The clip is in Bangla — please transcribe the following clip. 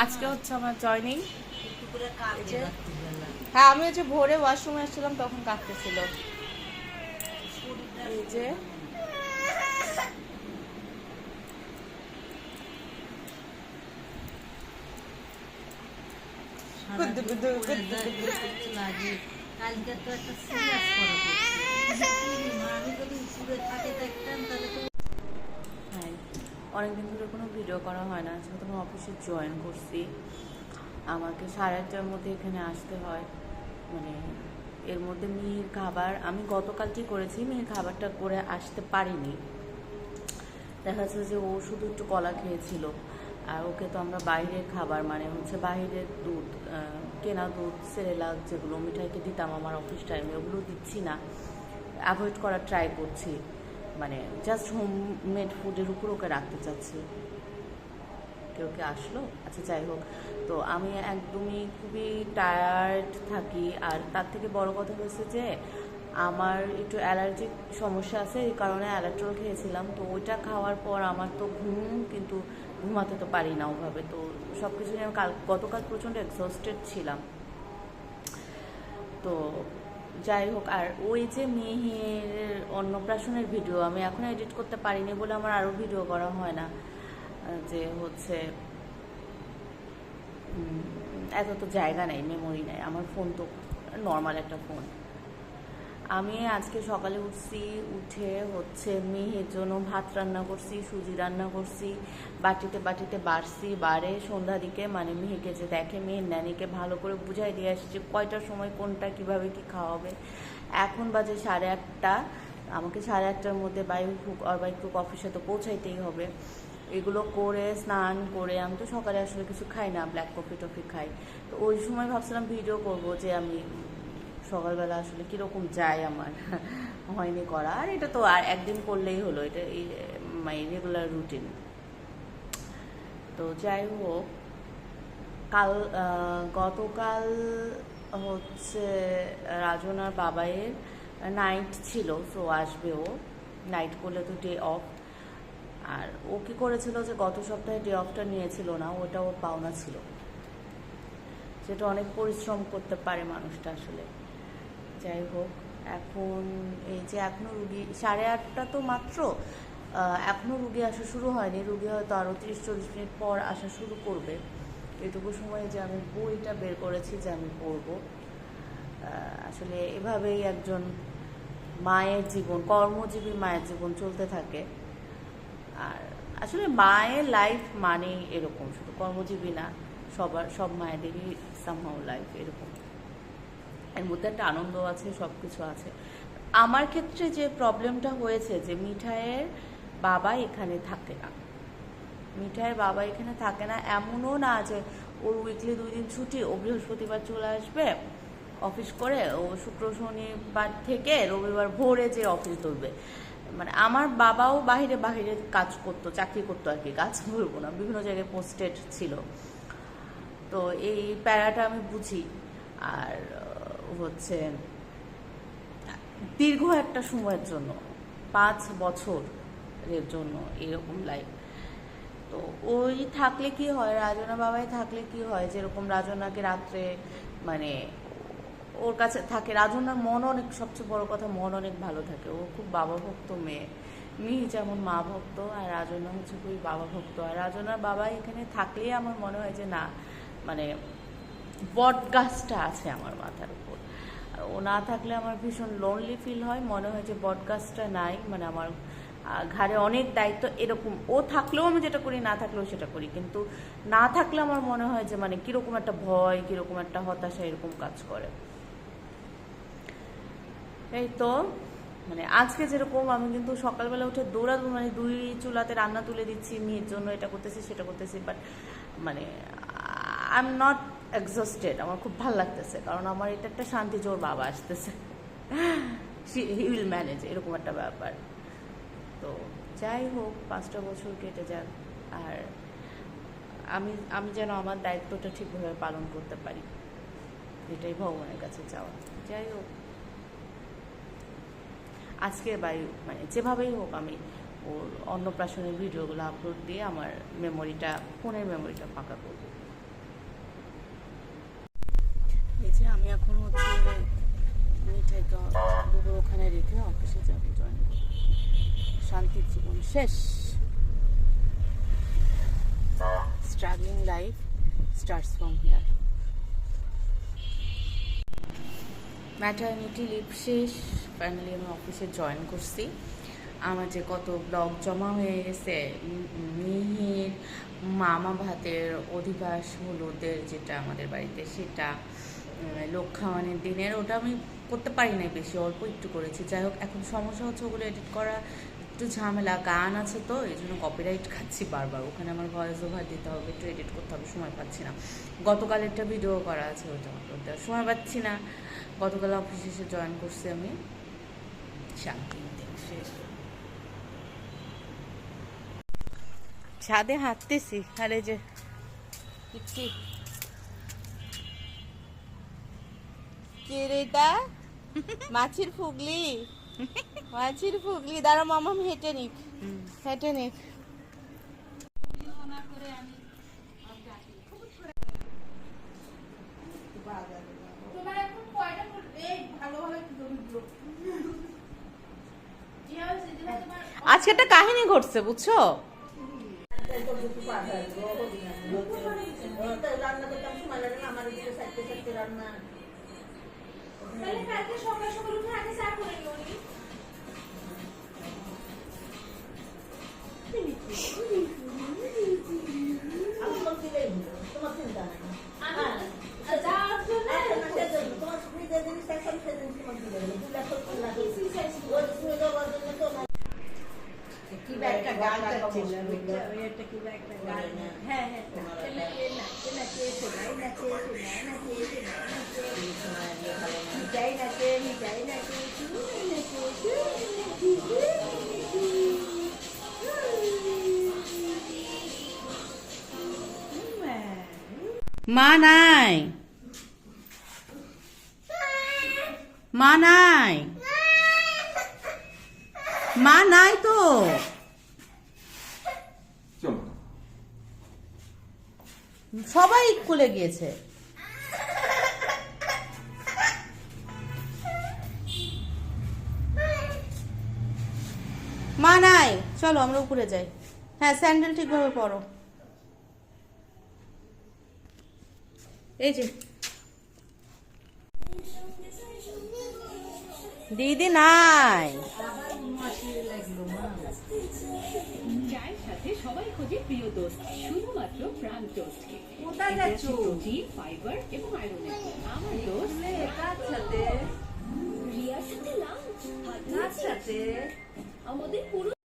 আজকে হচ্ছে আমার জয়নিং। হ্যাঁ, আমি হচ্ছে ভোরে ওয়াশরুমে আসছিলাম, তখন কাঁদতেছিল। এই যে অনেকদিন ধরে কোনো ভিডিও করা হয় না। আজকে তখন অফিসে জয়েন করছি, আমাকে 8:30টার মধ্যে এখানে আসতে হয়। মানে এর মধ্যে মেয়ের খাবার আমি গতকালটি করেছি, মেয়ের খাবারটা করে আসতে পারিনি। দেখা যাচ্ছে যে ও শুধু একটু কলা খেয়েছিল, আর ওকে তো আমরা বাইরের খাবার মানে হচ্ছে বাইরের দুধ, কেনা দুধ, সেরেলাক যেগুলো মিঠাইকে দিতাম আমার অফিস টাইমে, ওগুলো দিচ্ছি না, অ্যাভয়েড করার ট্রাই করছি। মানে জাস্ট হোমমেড ফুডের উপর ওকে রাখতে চাচ্ছি। কেউ কে আসলো, আচ্ছা যাই হোক। তো আমি একদমই খুবই টায়ার্ড থাকি, আর তার থেকে বড় কথা হচ্ছে যে আমার একটু অ্যালার্জিক সমস্যা আছে, এই কারণে অ্যালাট্রল খেয়েছিলাম। তো ওইটা খাওয়ার পর আমার তো কিন্তু ঘুমাতে তো পারি না ওভাবে। তো সব কিছু নিয়ে আমি গতকাল প্রচণ্ড এক্সস্টেড ছিলাম। তো যাই হোক, আর ওই যে মেহের অন্নপ্রাশনের ভিডিও আমি এখন এডিট করতে পারিনি বলে আমার আরও ভিডিও করা হয় না। যে হচ্ছে এত তো জায়গা নেই, মেমোরি নেই আমার, ফোন তো নর্মাল একটা ফোন। আমি আজকে সকালে উঠছি, উঠে হচ্ছে মেয়ের জন্য ভাত রান্না করছি, সুজি রান্না করছি, বাটিতে বাটিতে বাড়ছি, বাড়ে সন্ধ্যা দিকে মানে মেয়েকে যে দেখে, মেয়ের ন্যানিকে ভালো করে বুঝাই দিয়ে আসছে কয়টার সময় কোনটা কিভাবে কি খাওয়াবে। এখন বাজে 8:30, আমাকে 8:30টার মধ্যে by hook or by crook অফিসে তো পৌঁছাইতেই হবে। এগুলো করে স্নান করে, আমি তো সকালে আসলে কিছু খাই না, ব্ল্যাক কফি টফি খাই। তো ওই সময় ভাবছিলাম ভিডিও করব যে আমি সকালবেলা আসলে কীরকম যায় আমার হয়নি করা। আর এটা তো আর একদিন করলেই হলো, এটা এই মাই রেগুলার রুটিন। তো যাই হোক, গতকাল হচ্ছে রাজনার বাবাইয়ের নাইট ছিল, সো আসবে ও। নাইট করলে তো ডে অফ। আর ও কী করেছিল যে গত সপ্তাহে ডে অফটা নিয়েছিল না, ওটা ওর পাওনা ছিল। সেটা অনেক পরিশ্রম করতে পারে মানুষটা আসলে। যাই হোক, এখন এই যে এখনও রুগী 8:30 তো মাত্র, এখনও রুগী আসা শুরু হয়নি। রুগী হয়তো আরও 30-40 মিনিট পর আসা শুরু করবে। এটুকু সময়ে যে আমি বইটা বের করেছি যে আমি পড়ব। আসলে এভাবেই একজন মায়ের জীবন, কর্মজীবী মায়ের জীবন চলতে থাকে। আর আসলে মায়ের লাইফ মানেই এরকম, শুধু কর্মজীবী না, সব মায়েদেরই সামহাও লাইফ এরকম। এর মধ্যে একটা আনন্দ আছে, সব কিছু আছে। আমার ক্ষেত্রে যে প্রবলেমটা হয়েছে যে মিঠাইয়ের বাবা এখানে থাকে না। মিঠাইয়ের বাবা এখানে থাকে না, এমনও না যে ওর উইকলি 2 দিন ছুটি, ও বৃহস্পতিবার চলে আসবে অফিস করে, ও শুক্র শনিবার থেকে রবিবার ভোরে যে অফিস ধরবে। মানে আমার বাবাও বাহিরে বাহিরে কাজ করতো, চাকরি করতো আর কি, কাজ বলবো না, বিভিন্ন জায়গায় পোস্টেড ছিল। তো এই প্যারাটা আমি বুঝি। আর হচ্ছে দীর্ঘ একটা সময়ের জন্য, 5 বছরের জন্য এরকম লাইফ। তো ওই থাকলে কি হয়, রাজনা বাবাই থাকলে কি হয়, যেরকম রাজনাকে রাত্রে মানে ওর কাছে থাকে, রাজনার মন অনেক, সবচেয়ে বড় কথা মন অনেক ভালো থাকে। ও খুব বাবা ভক্ত মেয়ে, মিহি যেমন মা ভক্ত, আর রাজনা হচ্ছে খুবই বাবা ভক্ত। আর রাজনার বাবা এখানে থাকলেই আমার মনে হয় যে না, মানে বট গাছটা আছে আমার মাথার উপর। ও না থাকলে আমার ভীষণ লোনলি ফিল হয়, মনে হয় যে বট গাছটা নাই, মানে আমার ঘাড়ে অনেক দায়িত্ব এরকম। ও থাকলেও আমি যেটা করি, না থাকলেও সেটা করি, কিন্তু না থাকলে আমার মনে হয় যে মানে কীরকম একটা ভয়, কীরকম একটা হতাশা এরকম কাজ করে। এই তো মানে আজকে যেরকম আমি কিন্তু সকালবেলা উঠে দৌড়াদৌড়ি, মানে 2 চুলাতে রান্না তুলে দিচ্ছি, মেয়ের জন্য এটা করতেছি সেটা করতেছি, বাট মানে আই এম নট এক্সস্টেড। আমার খুব ভালো লাগতেছে, কারণ আমার এটা একটা শান্তি যে ওর বাবা আসতেছে, হি উইল ম্যানেজ, এরকম একটা ব্যাপার। তো যাই হোক, 5টা বছর কেটে যাক, আর আমি যেন আমার দায়িত্বটা ঠিকভাবে পালন করতে পারি, এটাই ভগবানের কাছে চাওয়া। যাই হোক, আজকে মানে যেভাবেই হোক আমি ওর অন্নপ্রাশনের ভিডিওগুলো আপলোড দিয়ে আমার মেমোরিটা, ফোনের মেমোরিটা ফাঁকা করব। এই যে আমি এখন হচ্ছে মিঠাইটা দুপুর ওখানে রেখে অফিসে যাবো জয়েন করবো। শান্তির জীবন শেষ। Struggling life starts from here. Maternity leave শেষ, ফাইনালি আমি অফিসে জয়েন করছি। আমার যে কত ব্লগ জমা হয়ে গেছে, মিহির মামা ভাতের অধিবাস হলুদের যেটা আমাদের বাড়িতে, সেটা লোক খাওয়ানোর দিনের, ওটা আমি করতে পারি নাই, বেশি অল্প একটু করেছি। যাই হোক, এখন সমস্যা হচ্ছে ওগুলো এডিট করা একটু ঝামেলা, গান আছে তো এই জন্য কপিরাইট খাচ্ছি বারবার। ওখানে আমার ভয়েস ওভার দিতে হবে, একটু এডিট করতে হবে, সময় পাচ্ছি না। গতকাল একটা ভিডিও করা আছে, ওটা করতে সময় পাচ্ছি না। গতকাল অফিসে এসে জয়েন করছি আমি। শান্তি শেষ। ছাদে হাঁটতেছি, আরে যে দেখছি কে রে এটা? মাছির ফুগলি, মাছির ফুগলি। দাঁড়া মামা, হেঁটে নিক, হেঁটে নিক। আজকে একটা কাহিনী ঘটছে, বুঝছো? কি একটা গান গাচ্ছিল, এটা কি একটা গান। হ্যাঁ হ্যাঁ, নাচে নাচে নাচে সোনাই নাচে সোনাই নাচে মিঠাই নাচে মিঠাই নাচে মা নাই, মা নাই, মা নাই তো। সবাই স্কুলে গিয়েছে। মা নাই, চলো আমরা উপরে যাই। হ্যাঁ, স্যান্ডেল ঠিকভাবে পরো। এই যে দিদি নাই। চায়ের সাথে সবাই খোঁজে প্রিয় দোস্ত, শুধুমাত্র প্রাণ টোস্টকে। কোথায় যাচ্ছ? প্রোটিন, ফাইবার এবং আয়রনের। আমার দোস্ত কার সাথে? রিয়ার সাথে লাঞ্চ, কার সাথে? আমাদের পুরো